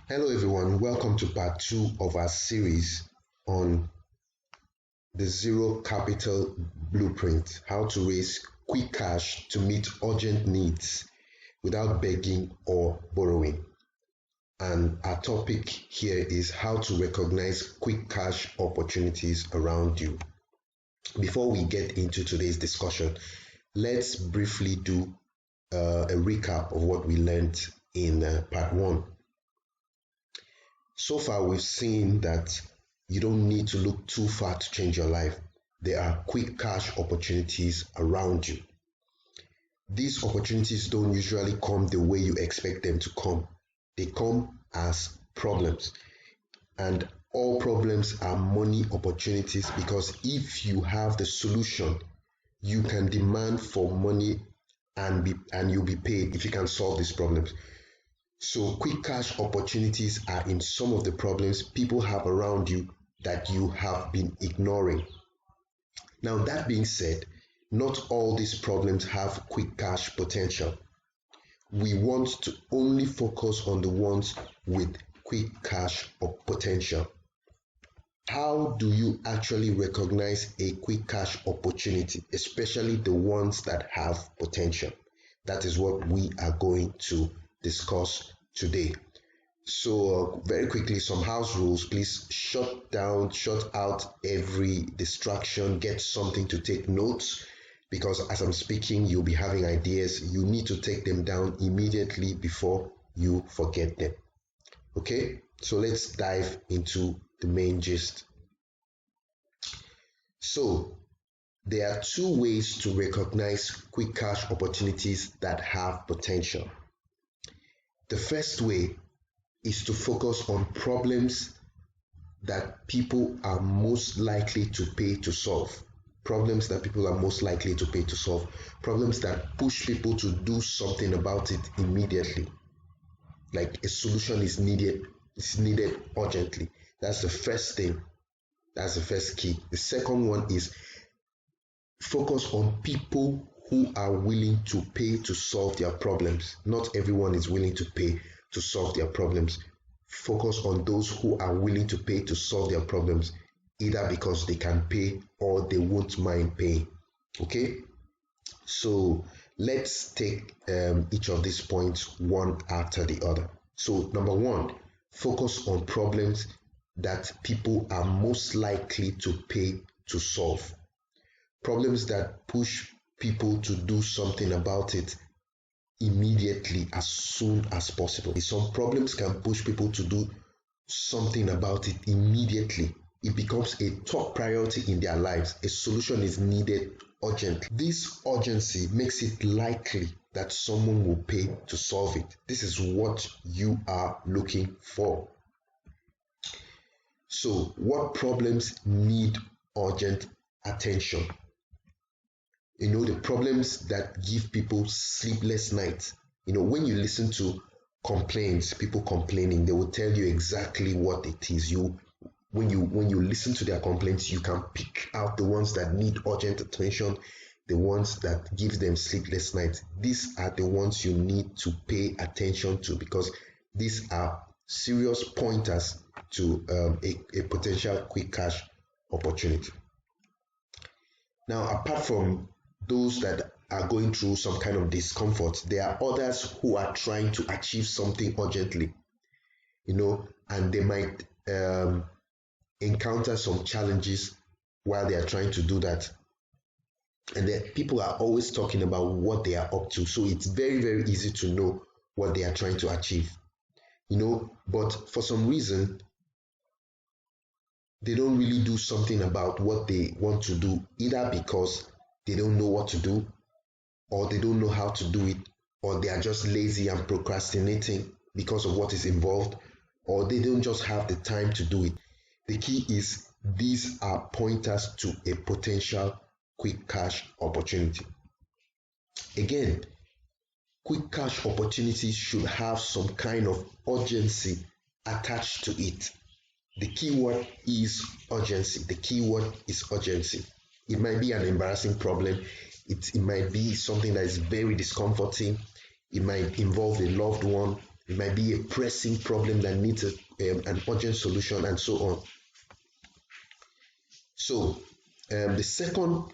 Hello, everyone. Welcome to part two of our series on the Zero Capital Blueprint, how to raise quick cash to meet urgent needs without begging or borrowing. And our topic here is how to recognize quick cash opportunities around you. Before we get into today's discussion, let's briefly do a recap of what we learned in part one. So far, we've seen that you don't need to look too far to change your life. There are quick cash opportunities around you. These opportunities don't usually come the way you expect them to come. They come as problems. And all problems are money opportunities because if you have the solution, you can demand for money and you'll be paid if you can solve these problems. So quick cash opportunities are in some of the problems people have around you that you have been ignoring. Now, that being said, not all these problems have quick cash potential. We want to only focus on the ones with quick cash potential. How do you actually recognize a quick cash opportunity, especially the ones that have potential? That is what we are going to discuss today. So very quickly, some house rules. Please shut out every distraction, get something to take notes, because as I'm speaking, you'll be having ideas. You need to take them down immediately before you forget them. Okay, so let's dive into the main gist. So there are two ways to recognize quick cash opportunities that have potential. The first way is to focus on problems that people are most likely to pay to solve. Problems that people are most likely to pay to solve. Problems that push people to do something about it immediately. Like a solution is needed urgently. That's the first thing. That's the first key. The second one is focus on people who are willing to pay to solve their problems. Not everyone is willing to pay to solve their problems. Focus on those who are willing to pay to solve their problems, either because they can pay or they won't mind paying. Okay, so let's take each of these points one after the other. So number one, focus on problems that people are most likely to pay to solve. Problems that push people to do something about it immediately, as soon as possible. Some problems can push people to do something about it immediately. It becomes a top priority in their lives. A solution is needed urgently. This urgency makes it likely that someone will pay to solve it. This is what you are looking for. So, what problems need urgent attention? The problems that give people sleepless nights. When you listen to complaints, people complaining, they will tell you exactly what it is. When you listen to their complaints, you can pick out the ones that need urgent attention, the ones that give them sleepless nights. These are the ones you need to pay attention to, because these are serious pointers to a potential quick cash opportunity. Now, apart from those that are going through some kind of discomfort, there are others who are trying to achieve something urgently, and they might encounter some challenges while they are trying to do that. And then people are always talking about what they are up to, so it's very, very easy to know what they are trying to achieve, but for some reason, they don't really do something about what they want to do, either because they don't know what to do, or they don't know how to do it, or they are just lazy and procrastinating because of what is involved, or they don't just have the time to do it. The key is these are pointers to a potential quick cash opportunity. Again, quick cash opportunities should have some kind of urgency attached to it. The keyword is urgency. The keyword is urgency. It might be an embarrassing problem. It might be something that is very discomforting. It might involve a loved one, It might be a pressing problem that needs an urgent solution, and so on. So the second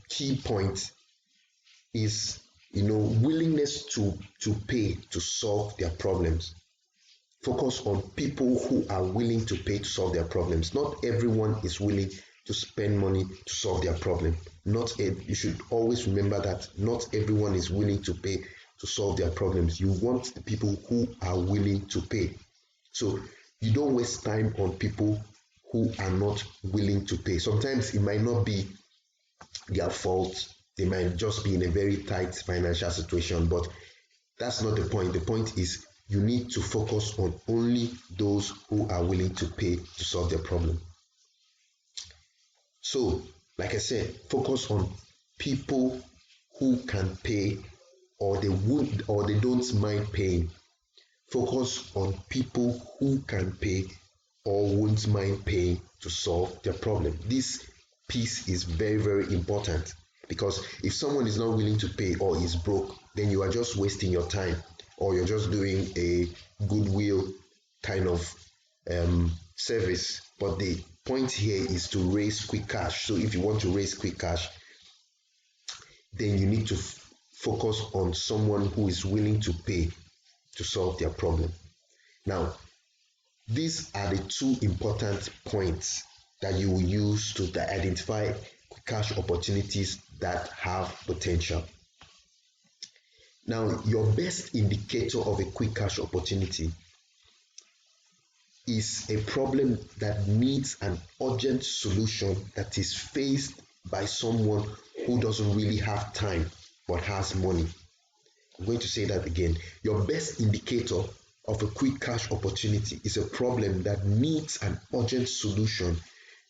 key point is, willingness to pay to solve their problems. Focus on people who are willing to pay to solve their problems. Not everyone is willing to spend money to solve their problem. You should always remember that not everyone is willing to pay to solve their problems. You want the people who are willing to pay. So you don't waste time on people who are not willing to pay. Sometimes it might not be their fault. They might just be in a very tight financial situation, but that's not the point. The point is you need to focus on only those who are willing to pay to solve their problem. So, like I said, focus on people who can pay, or they don't mind paying. Focus on people who can pay or won't mind paying to solve their problem. This piece is very, very important, because if someone is not willing to pay or is broke, then you are just wasting your time, or you're just doing a goodwill kind of service. But the point here is to raise quick cash. So if you want to raise quick cash, then you need to focus on someone who is willing to pay to solve their problem. Now, these are the two important points that you will use to identify quick cash opportunities that have potential. Now, your best indicator of a quick cash opportunity is a problem that needs an urgent solution that is faced by someone who doesn't really have time but has money. I'm going to say that again. Your best indicator of a quick cash opportunity is a problem that needs an urgent solution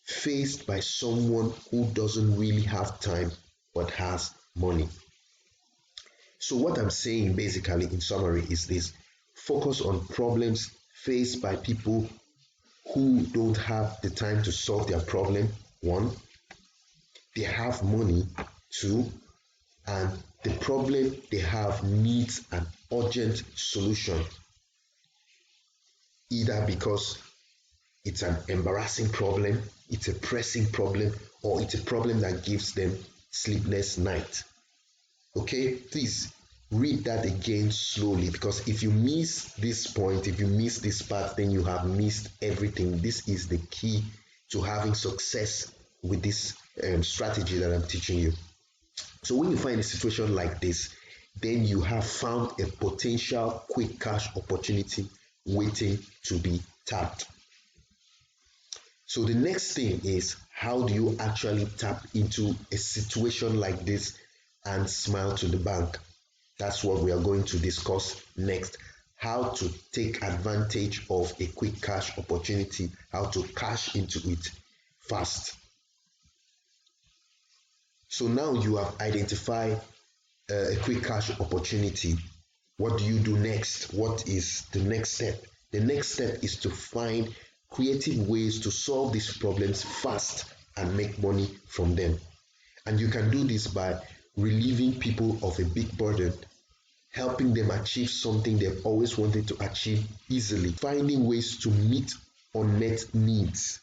faced by someone who doesn't really have time but has money. So what I'm saying basically in summary is this: focus on problems faced by people who don't have the time to solve their problem. One, they have money. Two, and the problem they have needs an urgent solution, either because it's an embarrassing problem, it's a pressing problem, or it's a problem that gives them sleepless night. Okay, please read that again slowly, because if you miss this point, if you miss this part, then you have missed everything. This is the key to having success with this strategy that I'm teaching you. So when you find a situation like this, then you have found a potential quick cash opportunity waiting to be tapped. So the next thing is, how do you actually tap into a situation like this and smile to the bank? That's what we are going to discuss next. How to take advantage of a quick cash opportunity, how to cash into it fast. So now you have identified a quick cash opportunity. What do you do next? What is the next step? The next step is to find creative ways to solve these problems fast and make money from them. And you can do this by relieving people of a big burden, helping them achieve something they've always wanted to achieve easily, finding ways to meet unmet needs,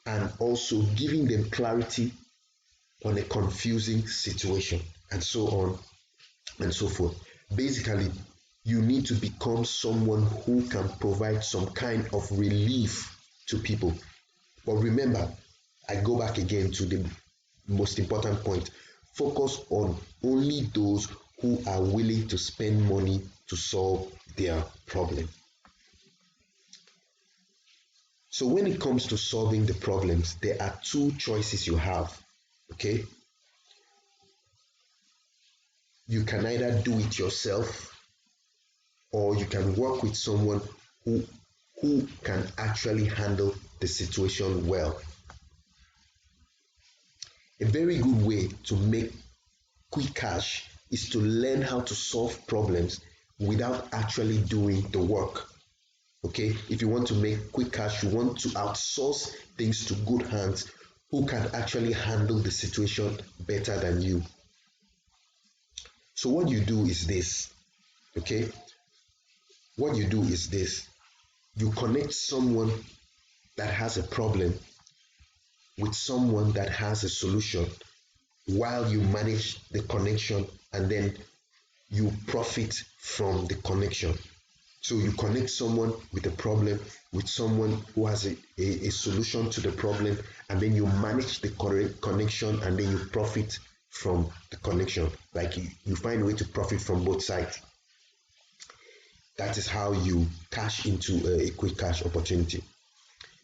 and also giving them clarity on a confusing situation, and so on and so forth. Basically, you need to become someone who can provide some kind of relief to people. But remember, I go back again to the most important point: focus on only those who are willing to spend money to solve their problem. So when it comes to solving the problems, there are two choices you have. Okay, you can either do it yourself, or you can work with someone who can actually handle the situation well. A very good way to make quick cash is to learn how to solve problems without actually doing the work. Okay, if you want to make quick cash, you want to outsource things to good hands who can actually handle the situation better than you. So what you do is this. Okay, what you do is this: you connect someone that has a problem with someone that has a solution while you manage the connection, and then you profit from the connection. So you connect someone with a problem with someone who has a solution to the problem, and then you manage the correct connection, and then you profit from the connection. Like you find a way to profit from both sides. That is how you cash into a quick cash opportunity.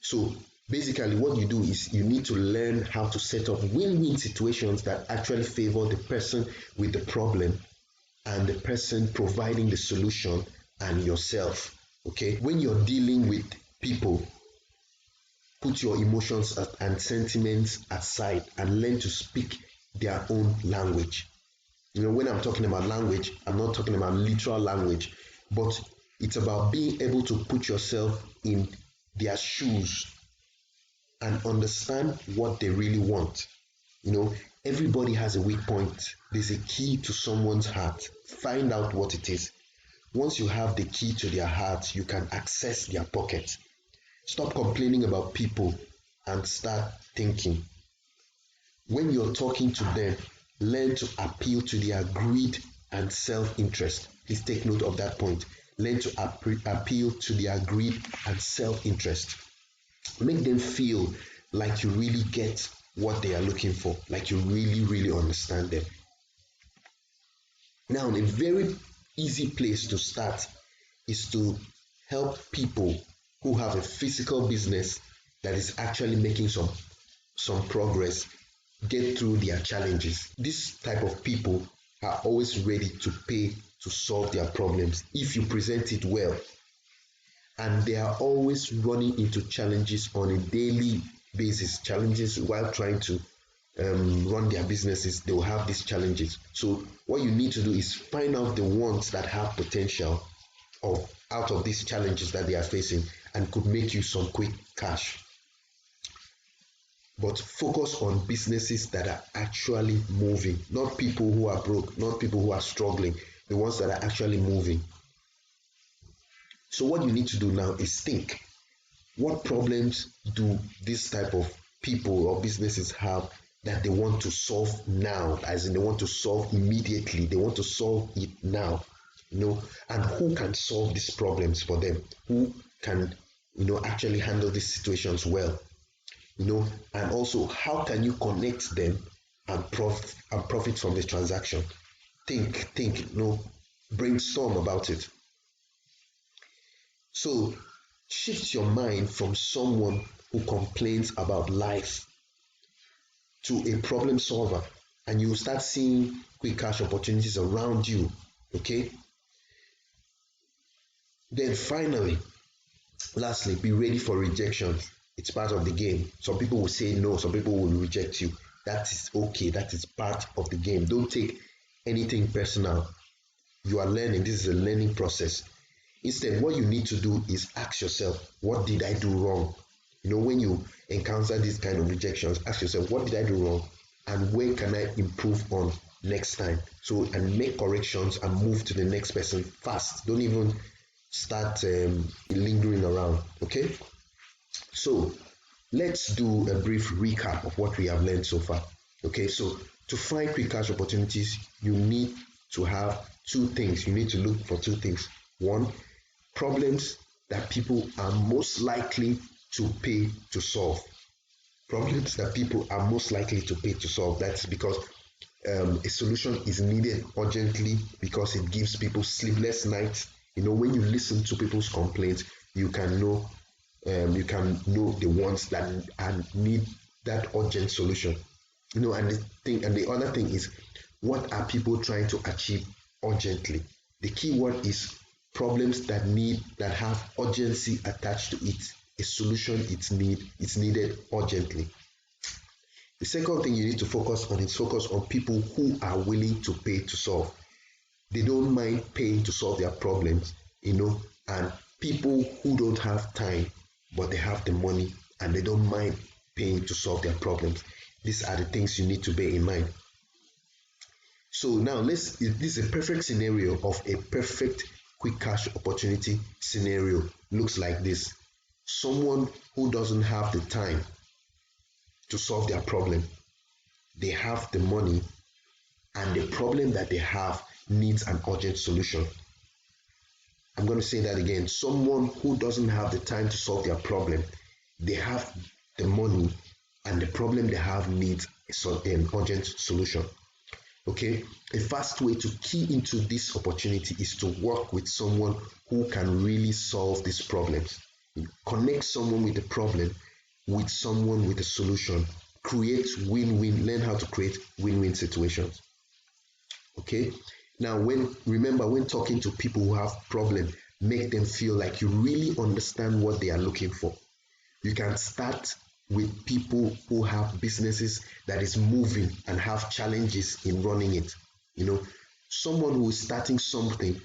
So basically, what you do is you need to learn how to set up win-win situations that actually favor the person with the problem and the person providing the solution and yourself. Okay, when you're dealing with people, put your emotions and sentiments aside and learn to speak their own language. When I'm talking about language, I'm not talking about literal language, but it's about being able to put yourself in their shoes and understand what they really want. Everybody has a weak point. There's a key to someone's heart. Find out what it is. Once you have the key to their heart, you can access their pocket. Stop complaining about people and start thinking. When you're talking to them, learn to appeal to their greed and self-interest. Please take note of that point. Learn to appeal to their greed and self-interest. Make them feel like you really get what they are looking for, like you really, really understand them. Now, a very easy place to start is to help people who have a physical business that is actually making some progress get through their challenges. This type of people are always ready to pay to solve their problems if you present it well. And they are always running into challenges on a daily basis, challenges while trying to run their businesses. They will have these challenges. So what you need to do is find out the ones that have potential out of these challenges that they are facing and could make you some quick cash. But focus on businesses that are actually moving, not people who are broke, not people who are struggling, the ones that are actually moving. So what you need to do now is think, what problems do this type of people or businesses have that they want to solve now, as in they want to solve immediately, they want to solve it now, and who can solve these problems for them, who can actually handle these situations well, and also how can you connect them and profit from this transaction. Think, brainstorm about it. So shift your mind from someone who complains about life to a problem solver, and you will start seeing quick cash opportunities around you. Okay. Then finally, lastly, be ready for rejection. It's part of the game. Some people will say no, some people will reject you. That is okay. That is part of the game. Don't take anything personal. You are learning. This is a learning process. Instead, what you need to do is ask yourself, what did I do wrong? When you encounter these kind of rejections, ask yourself, what did I do wrong? And where can I improve on next time? So, and make corrections and move to the next person fast. Don't even start lingering around. Okay? So, let's do a brief recap of what we have learned so far. Okay, so to find quick cash opportunities, you need to have two things. You need to look for two things. One, problems that people are most likely to pay to solve. Problems that people are most likely to pay to solve. That's because a solution is needed urgently, because it gives people sleepless nights. When you listen to people's complaints, you can know the ones that need that urgent solution. And the other thing is, what are people trying to achieve urgently? The key word is problems that have urgency attached to it. A solution it's needed urgently. The second thing you need to focus on is focus on people who are willing to pay to solve. They don't mind paying to solve their problems, and people who don't have time but they have the money and they don't mind paying to solve their problems. These are the things you need to bear in mind. So now this is a perfect scenario of a perfect quick cash opportunity scenario looks like this. Someone who doesn't have the time to solve their problem, they have the money, and the problem that they have needs an urgent solution. I'm going to say that again. Someone who doesn't have the time to solve their problem, they have the money, and the problem they have needs an urgent solution. Okay, a fast way to key into this opportunity is to work with someone who can really solve these problems. Connect someone with the problem with someone with a solution. Create win-win, learn how to create win-win situations. Okay, now when talking to people who have problems, make them feel like you really understand what they are looking for. You can start with people who have businesses that is moving and have challenges in running it. Someone who is starting something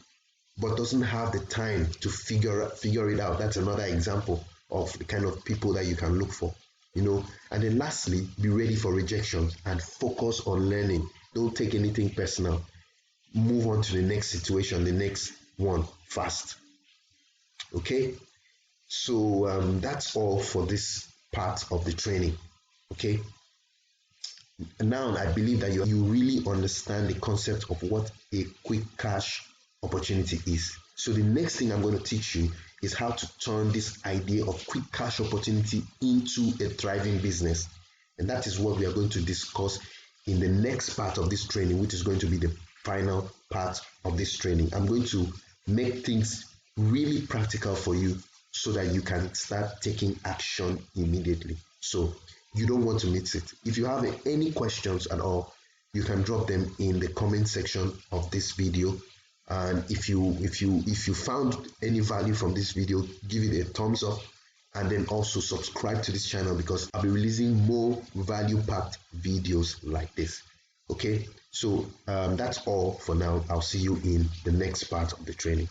but doesn't have the time to figure it out. That's another example of the kind of people that you can look for. And then lastly, be ready for rejection and focus on learning. Don't take anything personal. Move on to the next situation, the next one fast. Okay, so that's all for this part of the training. Okay, now I believe that you really understand the concept of what a quick cash opportunity is. So the next thing I'm going to teach you is how to turn this idea of quick cash opportunity into a thriving business. And that is what we are going to discuss in the next part of this training, which is going to be the final part of this training. I'm going to make things really practical for you so that you can start taking action immediately. So you don't want to miss it. If you have any questions at all, you can drop them in the comment section of this video. And if you found any value from this video, give it a thumbs up, and then also subscribe to this channel because I'll be releasing more value-packed videos like this. Okay, so that's all for now. I'll see you in the next part of the training.